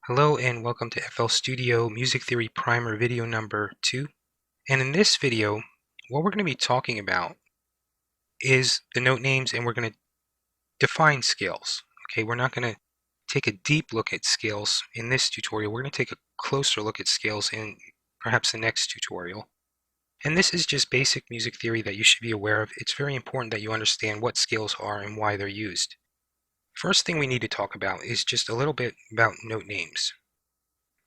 Hello and welcome to FL Studio Music Theory Primer video number 2. And in this video, what we're going to be talking about is the note names, and we're going to define scales. Okay, we're not going to take a deep look at scales in this tutorial. We're going to take a closer look at scales in perhaps the next tutorial. And this is just basic music theory that you should be aware of. It's very important that you understand what scales are and why they're used. First thing we need to talk about is just a little bit about note names.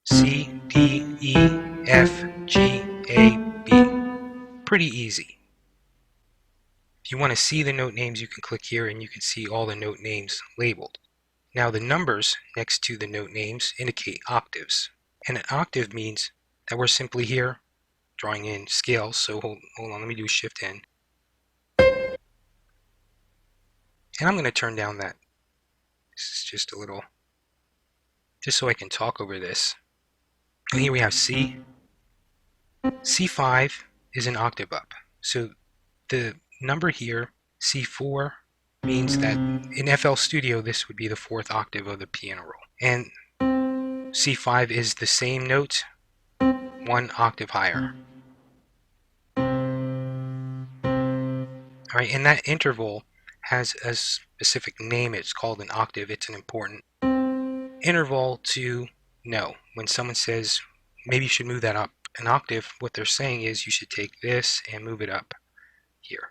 C, D, E, F, G, A, B. Pretty easy. If you want to see the note names, you can click here and you can see all the note names labeled. Now the numbers next to the note names indicate octaves. And an octave means that we're simply here drawing in scales. So hold on, let me do Shift N. And I'm going to turn down that. This is just a little, just so I can talk over this. And here we have C. C5 is an octave up. So the number here, C4, means that in FL Studio this would be the fourth octave of the piano roll. And C5 is the same note, one octave higher. Alright, and that interval has a specific name. It's called an octave. It's an important interval to know. When someone says, maybe you should move that up an octave, what they're saying is you should take this and move it up here,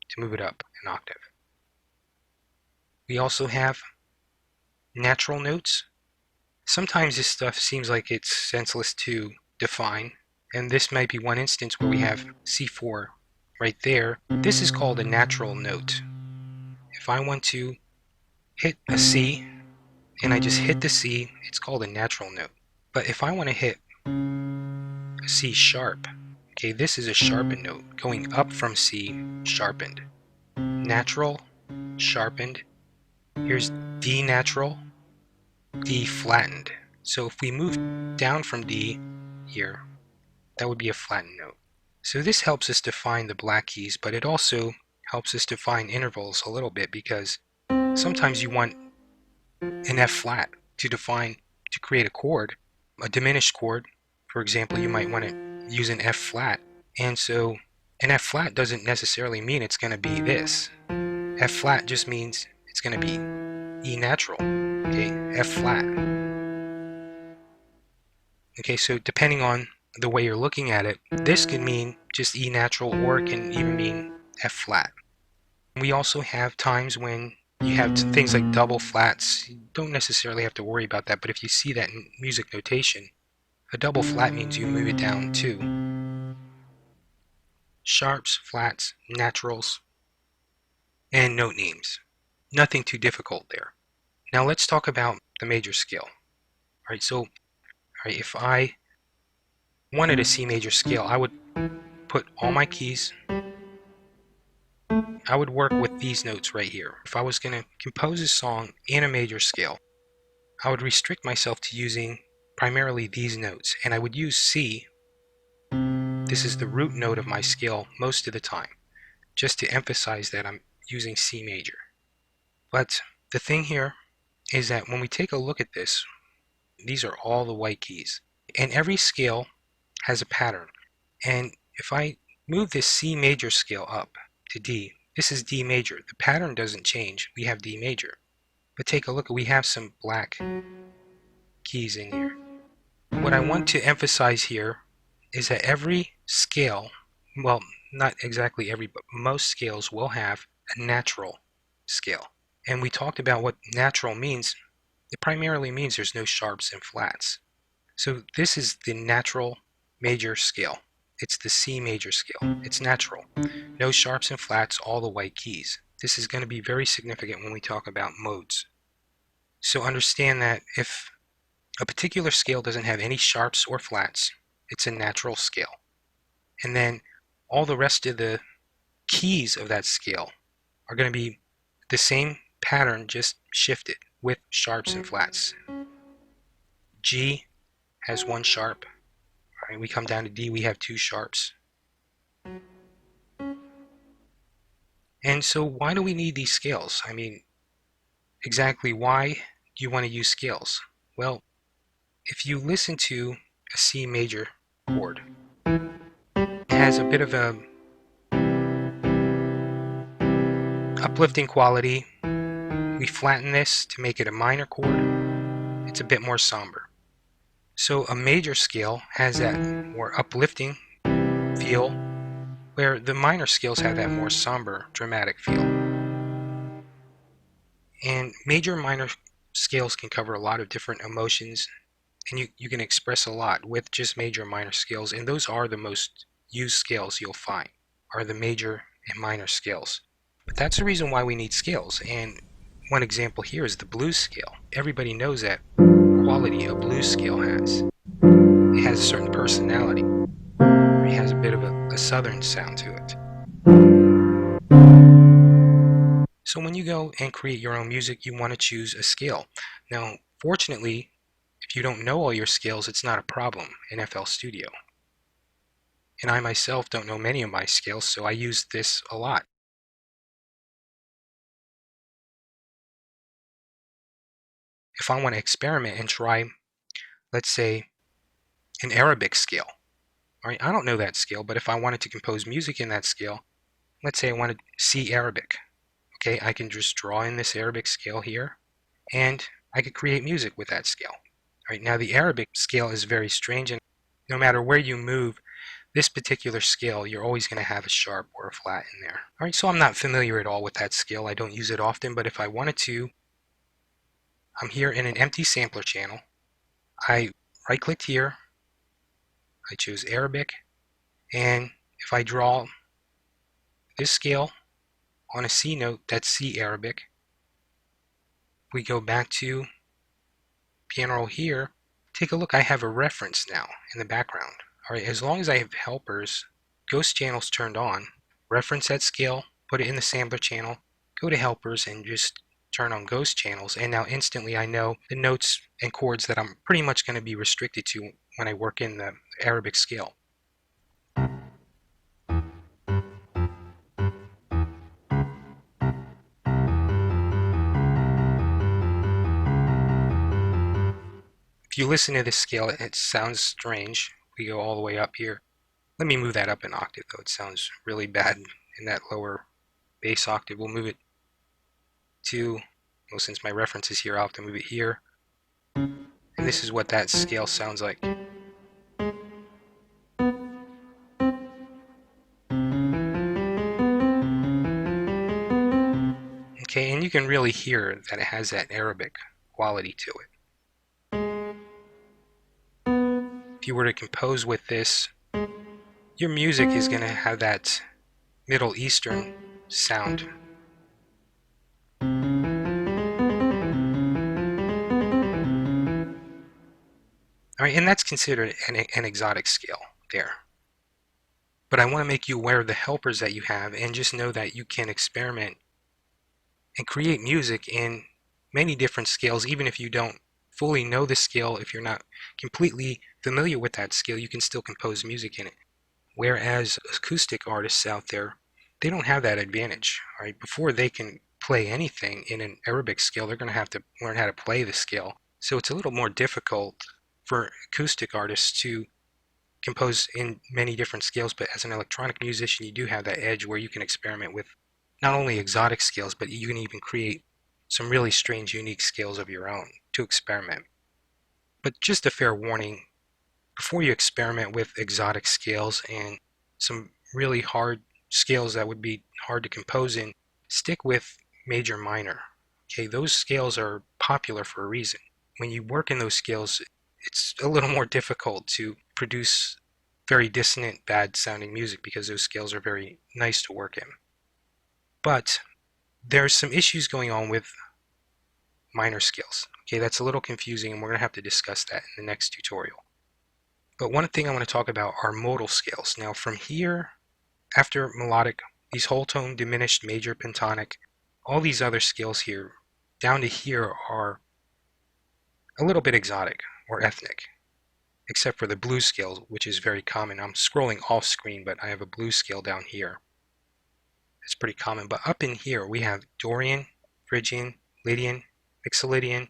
to move it up an octave. We also have natural notes. Sometimes this stuff seems like it's senseless to define, and this might be one instance where we have C4 right there. This is called a natural note. If I want to hit a C and I just hit the C, it's called a natural note. But if I want to hit a C sharp, okay, this is a sharpened note, going up from C, sharpened. Natural, sharpened. Here's D natural, D flattened. So if we move down from D here, that would be a flattened note. So this helps us define the black keys, but it also helps us define intervals a little bit, because sometimes you want an F flat to create a chord, a diminished chord. For example, you might want to use an F flat, and so an F flat doesn't necessarily mean it's going to be this. F flat just means it's going to be E natural, okay, F flat. Okay, so depending on the way you're looking at it, this can mean just E natural, or it can even mean F flat. We also have times when you have things like double flats. You don't necessarily have to worry about that, but if you see that in music notation, a double flat means you move it down too. Sharps, flats, naturals, and note names. Nothing too difficult there. Now let's talk about the major scale. Alright, so if I wanted a C major scale, I would put all my keys, I would work with these notes right here. If I was going to compose a song in a major scale, I would restrict myself to using primarily these notes, and I would use C. This is the root note of my scale most of the time, just to emphasize that I'm using C major. But the thing here is that when we take a look at this, these are all the white keys, and every scale has a pattern. And if I move this C major scale up to D, this is D major. The pattern doesn't change. We have D major. But take a look, we have some black keys in here. What I want to emphasize here is that every scale, well, not exactly every, but most scales will have a natural scale. And we talked about what natural means. It primarily means there's no sharps and flats. So this is the natural major scale. It's the C major scale. It's natural. No sharps and flats, all the white keys. This is going to be very significant when we talk about modes. So understand that if a particular scale doesn't have any sharps or flats, it's a natural scale. And then all the rest of the keys of that scale are going to be the same pattern, just shifted with sharps and flats. G has one sharp. All right, we come down to D, we have two sharps. And so why do we need these scales? I mean, exactly why do you want to use scales? Well, if you listen to a C major chord, it has a bit of a uplifting quality. We flatten this to make it a minor chord. It's a bit more somber. So a major scale has that more uplifting feel, where the minor scales have that more somber, dramatic feel. And major and minor scales can cover a lot of different emotions, and you can express a lot with just major and minor scales, and those are the most used scales you'll find, are the major and minor scales. But that's the reason why we need scales, and one example here is the blues scale. Everybody knows that quality a blues scale has. It has a certain personality. It has a bit of a southern sound to it. So when you go and create your own music, you want to choose a scale. Now, fortunately, if you don't know all your scales, it's not a problem in FL Studio. And I myself don't know many of my scales, so I use this a lot. If I want to experiment and try, let's say, an Arabic scale, all right, I don't know that scale, but if I wanted to compose music in that scale, let's say I wanted C Arabic, okay, I can just draw in this Arabic scale here, and I could create music with that scale. All right, now the Arabic scale is very strange, and no matter where you move this particular scale, you're always going to have a sharp or a flat in there. All right, so I'm not familiar at all with that scale. I don't use it often, but if I wanted to, I'm here in an empty sampler channel. I right-clicked here, I choose Arabic, and if I draw this scale on a C note, that's C Arabic, we go back to piano roll here, take a look, I have a reference now in the background. All right, as long as I have helpers, ghost channels turned on, reference that scale, put it in the sampler channel, go to helpers and just turn on ghost channels, and now instantly I know the notes and chords that I'm pretty much going to be restricted to when I work in the Arabic scale. If you listen to this scale, it sounds strange. We go all the way up here. Let me move that up an octave though. It sounds really bad in that lower bass octave. We'll move it to, well, since my reference is here, I'll have to move it here. And this is what that scale sounds like. Okay, and you can really hear that it has that Arabic quality to it. If you were to compose with this, your music is going to have that Middle Eastern sound. All right, and that's considered an exotic scale there. But I want to make you aware of the helpers that you have, and just know that you can experiment and create music in many different scales, even if you don't fully know the scale. If you're not completely familiar with that scale, you can still compose music in it. Whereas acoustic artists out there, they don't have that advantage. Right? Before they can play anything in an Arabic scale, they're going to have to learn how to play the scale. So it's a little more difficult for acoustic artists to compose in many different scales, but as an electronic musician, you do have that edge where you can experiment with not only exotic scales, but you can even create some really strange, unique scales of your own to experiment. But just a fair warning, before you experiment with exotic scales and some really hard scales that would be hard to compose in, stick with major minor. Okay, those scales are popular for a reason. When you work in those scales, it's a little more difficult to produce very dissonant, bad sounding music because those scales are very nice to work in. But there's some issues going on with minor scales. Okay, that's a little confusing, and we're going to have to discuss that in the next tutorial. But one thing I want to talk about are modal scales. Now from here, after melodic, these whole tone, diminished, major, pentatonic, all these other scales here, down to here are a little bit exotic or ethnic, except for the blues scale, which is very common. I'm scrolling off screen, but I have a blues scale down here. It's pretty common. But up in here, we have Dorian, Phrygian, Lydian, Mixolydian,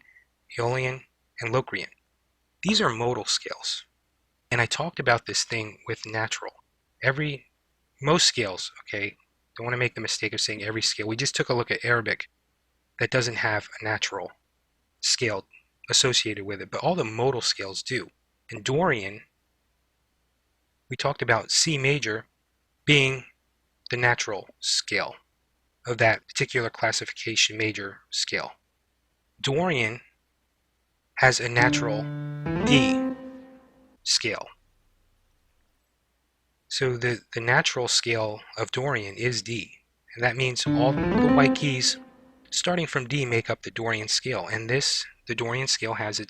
Aeolian, and Locrian. These are modal scales. And I talked about this thing with natural. Most scales, okay, don't want to make the mistake of saying every scale. We just took a look at Arabic that doesn't have a natural scale associated with it, but all the modal scales do. In Dorian, we talked about C major being the natural scale of that particular classification major scale. Dorian has a natural D scale. So the natural scale of Dorian is D, and that means all the white keys starting from D make up the Dorian scale, and the Dorian scale has a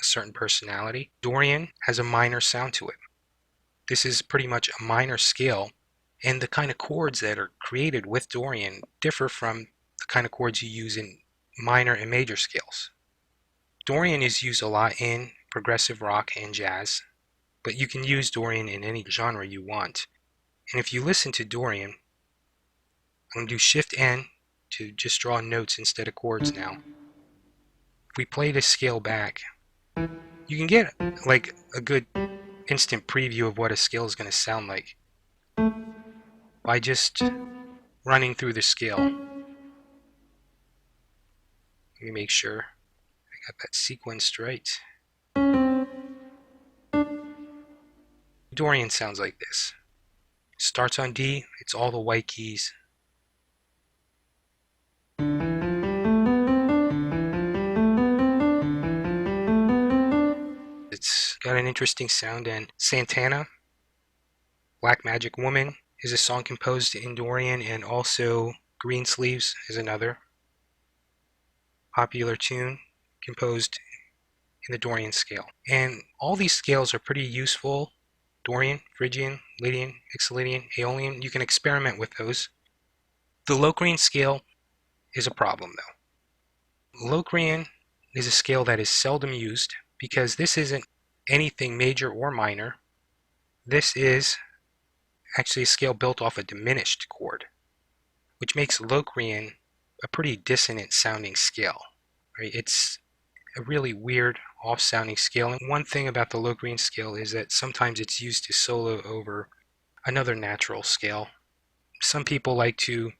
certain personality. Dorian has a minor sound to it. This is pretty much a minor scale, and the kind of chords that are created with Dorian differ from the kind of chords you use in minor and major scales. Dorian is used a lot in progressive rock and jazz, but you can use Dorian in any genre you want. And if you listen to Dorian, I'm going to do Shift N to just draw notes instead of chords now. If we play this scale back, you can get like a good instant preview of what a scale is going to sound like by just running through the scale. Let me make sure I got that sequenced right. Dorian sounds like this. Starts on D, it's all the white keys. It's got an interesting sound, and Santana, Black Magic Woman, is a song composed in Dorian, and also Greensleeves is another popular tune composed in the Dorian scale. And all these scales are pretty useful. Dorian, Phrygian, Lydian, Ixolydian, Aeolian, you can experiment with those. The Locrian scale is a problem though. Locrian is a scale that is seldom used because this isn't anything major or minor. This is actually a scale built off a diminished chord, which makes Locrian a pretty dissonant sounding scale. Right? It's a really weird off-sounding scale, and one thing about the Locrian scale is that sometimes it's used to solo over another natural scale. Some people like to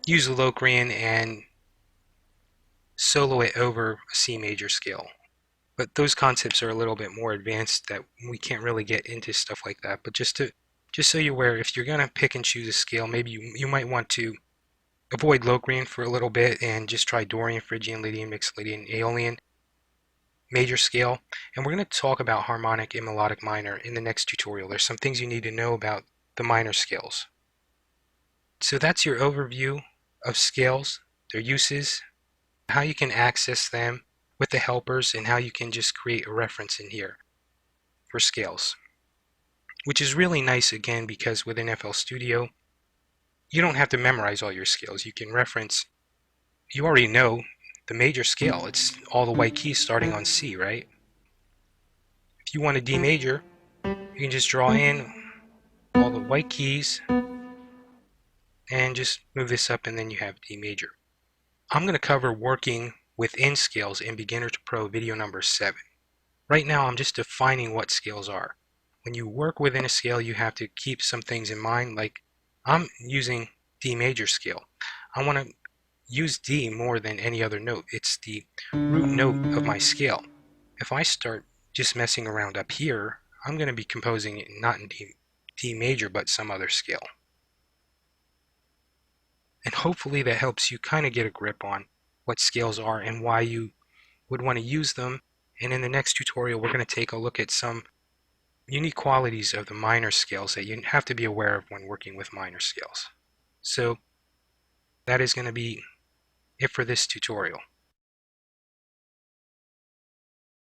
use the Locrian and solo it over a C major scale, but those concepts are a little bit more advanced that we can't really get into stuff like that. But just so you're aware, if you're gonna pick and choose a scale, maybe you might want to avoid Locrian for a little bit and just try Dorian, Phrygian, Lydian, Mixolydian, Aeolian major scale. And we're going to talk about harmonic and melodic minor in the next tutorial. There's some things you need to know about the minor scales. So that's your overview of scales, their uses, how you can access them with the helpers, and how you can just create a reference in here for scales, which is really nice again because within FL Studio you don't have to memorize all your scales. You can reference, you already know the major scale, it's all the white keys starting on C, right? If you want a D major, you can just draw in all the white keys and just move this up, and then you have D major. I'm going to cover working within scales in Beginner to Pro video number 7. Right now I'm just defining what scales are. When you work within a scale, you have to keep some things in mind, like I'm using D major scale. I want to use D more than any other note. It's the root note of my scale. If I start just messing around up here, I'm going to be composing it not in D major but some other scale. And hopefully that helps you kind of get a grip on what scales are and why you would want to use them. And in the next tutorial we're going to take a look at some unique qualities of the minor scales that you have to be aware of when working with minor scales. So that is going to be it for this tutorial.